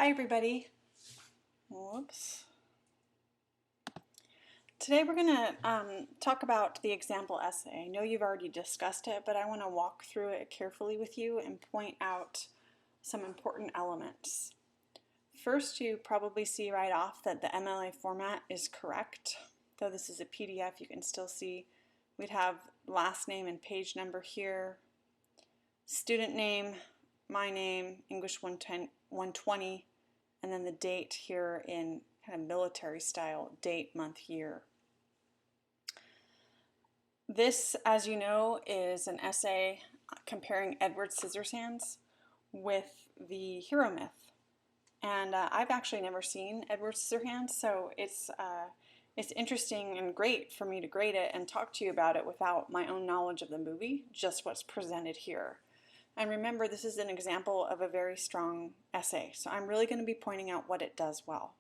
Hi everybody. Whoops. Today we're going to talk about the example essay. I know you've already discussed it, but I want to walk through it carefully with you and point out some important elements. First, you probably see right off that the MLA format is correct. Though this is a PDF, you can still see we'd have last name and page number here, student name, my name, English 120, and then the date here in kind of military style, date, month, year. This, as you know, is an essay comparing Edward Scissorhands with the hero myth. And I've actually never seen Edward Scissorhands, so it's interesting and great for me to grade it and talk to you about it without my own knowledge of the movie, just what's presented here. And remember, this is an example of a very strong essay, so I'm really going to be pointing out what it does well.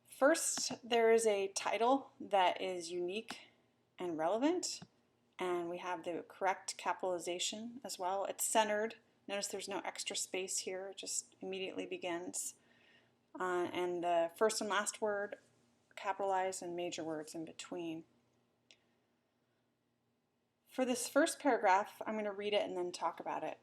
First, there is a title that is unique and relevant, and we have the correct capitalization as well. It's centered. Notice there's no extra space here, it just immediately begins. And the first and last word capitalized and major words in between. For this first paragraph, I'm going to read it and then talk about it.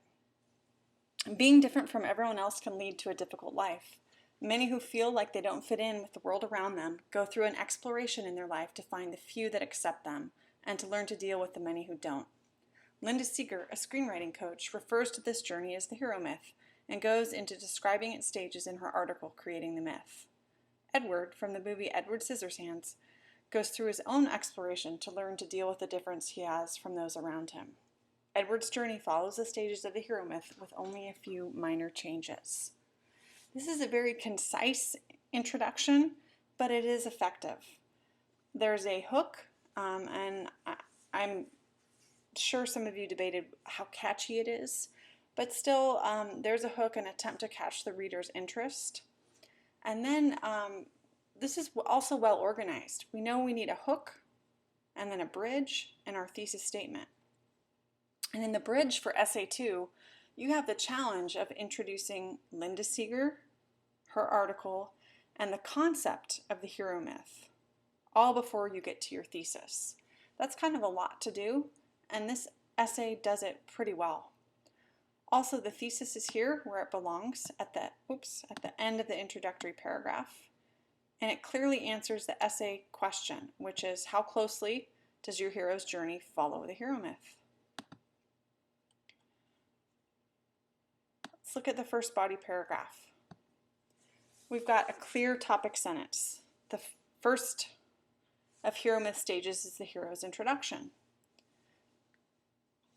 Being different from everyone else can lead to a difficult life. Many who feel like they don't fit in with the world around them go through an exploration in their life to find the few that accept them and to learn to deal with the many who don't. Linda Seeger, a screenwriting coach, refers to this journey as the hero myth and goes into describing its stages in her article, Creating the Myth. Edward, from the movie Edward Scissorhands, goes through his own exploration to learn to deal with the difference he has from those around him. Edward's journey follows the stages of the hero myth with only a few minor changes. This is a very concise introduction, but it is effective. There's a hook, and I'm sure some of you debated how catchy it is, but still there's a hook, an attempt to catch the reader's interest. And then this is also well organized. We know we need a hook and then a bridge and our thesis statement. And in the bridge for Essay 2, you have the challenge of introducing Linda Seeger, her article, and the concept of the hero myth, all before you get to your thesis. That's kind of a lot to do, and this essay does it pretty well. Also, the thesis is here where it belongs at the end of the introductory paragraph. And it clearly answers the essay question, which is how closely does your hero's journey follow the hero myth? Let's look at the first body paragraph. We've got a clear topic sentence. The first of hero myth stages is the hero's introduction.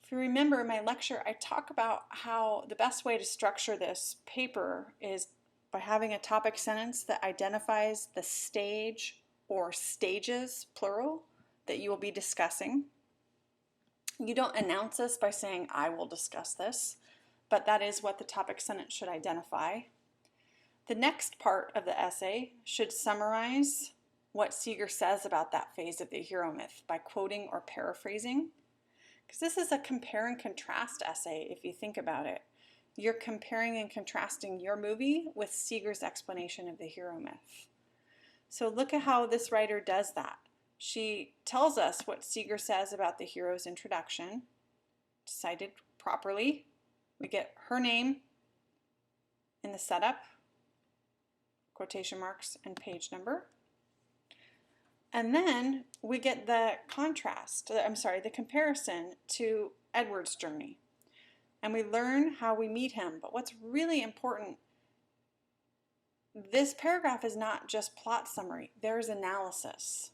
If you remember in my lecture, I talk about how the best way to structure this paper is by having a topic sentence that identifies the stage or stages, plural, that you will be discussing. You don't announce this by saying, I will discuss this, but that is what the topic sentence should identify. The next part of the essay should summarize what Seeger says about that phase of the hero myth by quoting or paraphrasing. Because this is a compare and contrast essay, if you think about it. You're comparing and contrasting your movie with Seeger's explanation of the hero myth. So look at how this writer does that. She tells us what Seeger says about the hero's introduction, cited properly. We get her name in the setup, quotation marks, and page number. And then we get the the comparison to Edward's journey. And we learn how we meet him. But what's really important, this paragraph is not just plot summary, there's analysis.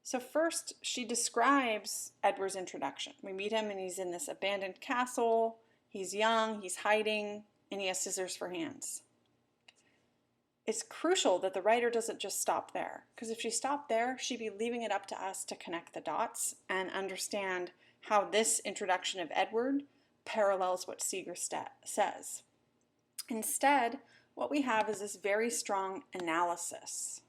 So first, she describes Edward's introduction. We meet him and he's in this abandoned castle, he's young, he's hiding, and he has scissors for hands. It's crucial that the writer doesn't just stop there, because if she stopped there, she'd be leaving it up to us to connect the dots and understand how this introduction of Edward parallels what Seeger says. Instead, what we have is this very strong analysis.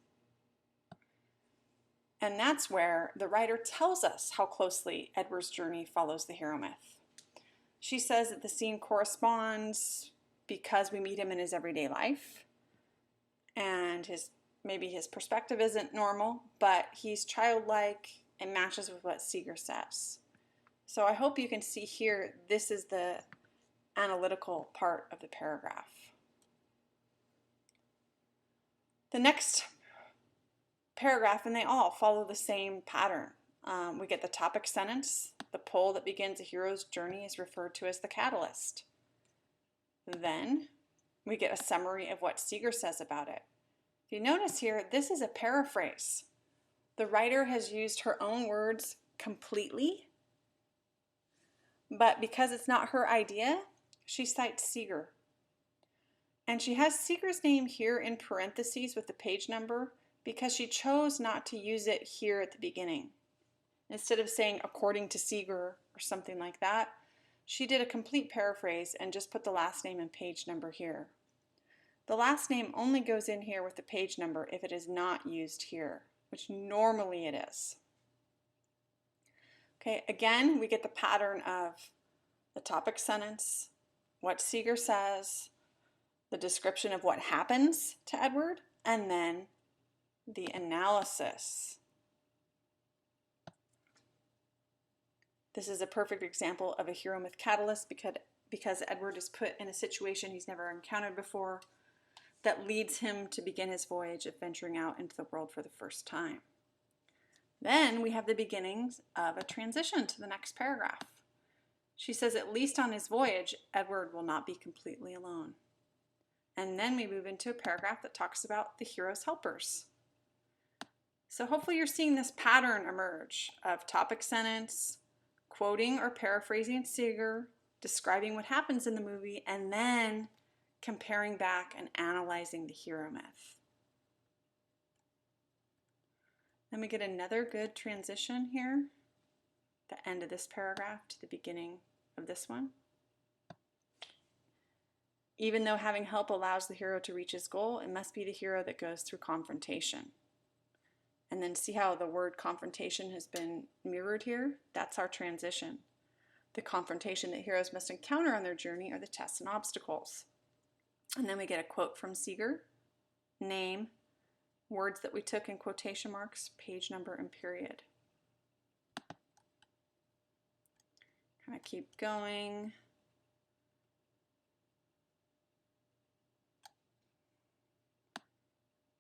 And that's where the writer tells us how closely Edward's journey follows the hero myth. She says that the scene corresponds because we meet him in his everyday life, and maybe his perspective isn't normal, but he's childlike and matches with what Seeger says. So I hope you can see here, this is the analytical part of the paragraph. The next paragraph, and they all follow the same pattern. We get the topic sentence. The pole that begins a hero's journey is referred to as the catalyst. Then we get a summary of what Seeger says about it. If you notice here, this is a paraphrase. The writer has used her own words completely, but because it's not her idea, she cites Seeger. And she has Seeger's name here in parentheses with the page number because she chose not to use it here at the beginning. Instead of saying according to Seeger or something like that, she did a complete paraphrase and just put the last name and page number here. The last name only goes in here with the page number if it is not used here, which normally it is. Okay, again, we get the pattern of the topic sentence, what Seeger says, the description of what happens to Edward, and then the analysis. This is a perfect example of a hero myth catalyst because Edward is put in a situation he's never encountered before that leads him to begin his voyage of venturing out into the world for the first time. Then we have the beginnings of a transition to the next paragraph. She says, at least on his voyage, Edward will not be completely alone. And then we move into a paragraph that talks about the hero's helpers. So hopefully you're seeing this pattern emerge of topic sentence, quoting or paraphrasing Seeger, describing what happens in the movie, and then comparing back and analyzing the hero myth. Then we get another good transition here, the end of this paragraph to the beginning of this one. Even though having help allows the hero to reach his goal, it must be the hero that goes through confrontation. And then see how the word confrontation has been mirrored here? That's our transition. The confrontation that heroes must encounter on their journey are the tests and obstacles. And then we get a quote from Seeger, name, words that we took in quotation marks, page number, and period. Kind of keep going.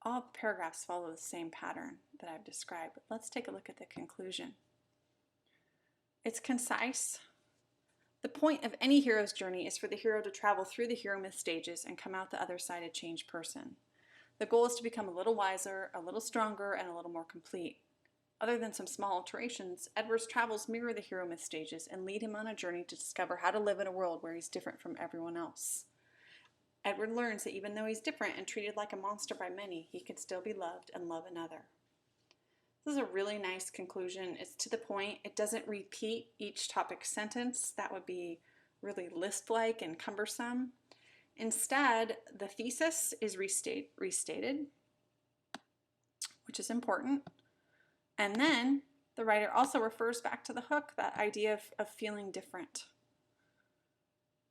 All paragraphs follow the same pattern that I've described. But let's take a look at the conclusion. It's concise. The point of any hero's journey is for the hero to travel through the hero myth stages and come out the other side a changed person. The goal is to become a little wiser, a little stronger, and a little more complete. Other than some small alterations, Edward's travels mirror the hero myth stages and lead him on a journey to discover how to live in a world where he's different from everyone else. Edward learns that even though he's different and treated like a monster by many, he can still be loved and love another. This is a really nice conclusion. It's to the point. It doesn't repeat each topic sentence. That would be really list-like and cumbersome. Instead, the thesis is restated, which is important. And then the writer also refers back to the hook, that idea of feeling different.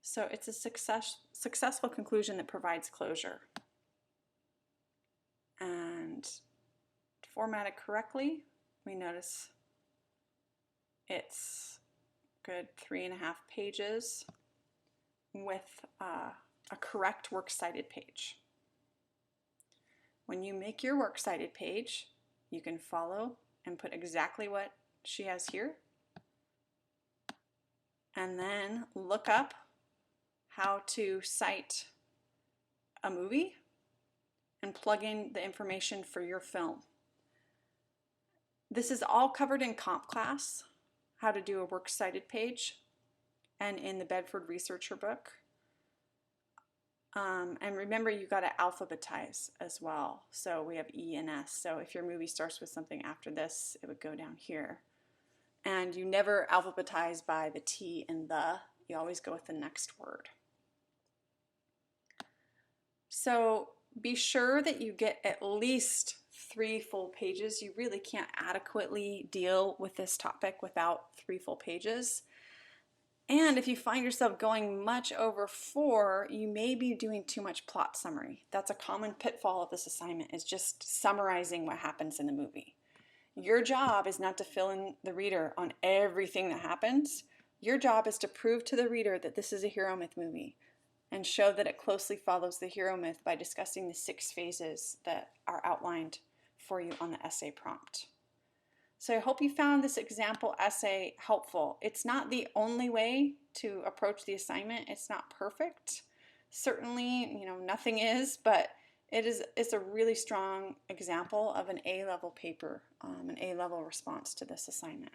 So it's a successful conclusion that provides closure. And to format it correctly, we notice it's good 3.5 pages with a correct works cited page. When you make your works cited page, you can follow and put exactly what she has here, and then look up how to cite a movie and plug in the information for your film. This is all covered in comp class, how to do a works cited page, and in the Bedford Researcher book. And remember, you got to alphabetize as well. So we have E and S. So if your movie starts with something after this, it would go down here. And you never alphabetize by the T and the. You always go with the next word. So be sure that you get at least 3 full pages. You really can't adequately deal with this topic without 3 full pages. And if you find yourself going much over 4, you may be doing too much plot summary. That's a common pitfall of this assignment, is just summarizing what happens in the movie. Your job is not to fill in the reader on everything that happens. Your job is to prove to the reader that this is a hero myth movie and show that it closely follows the hero myth by discussing the 6 phases that are outlined for you on the essay prompt. So I hope you found this example essay helpful. It's not the only way to approach the assignment. It's not perfect. Certainly, nothing is, but it's a really strong example of an A-level paper, an A-level response to this assignment.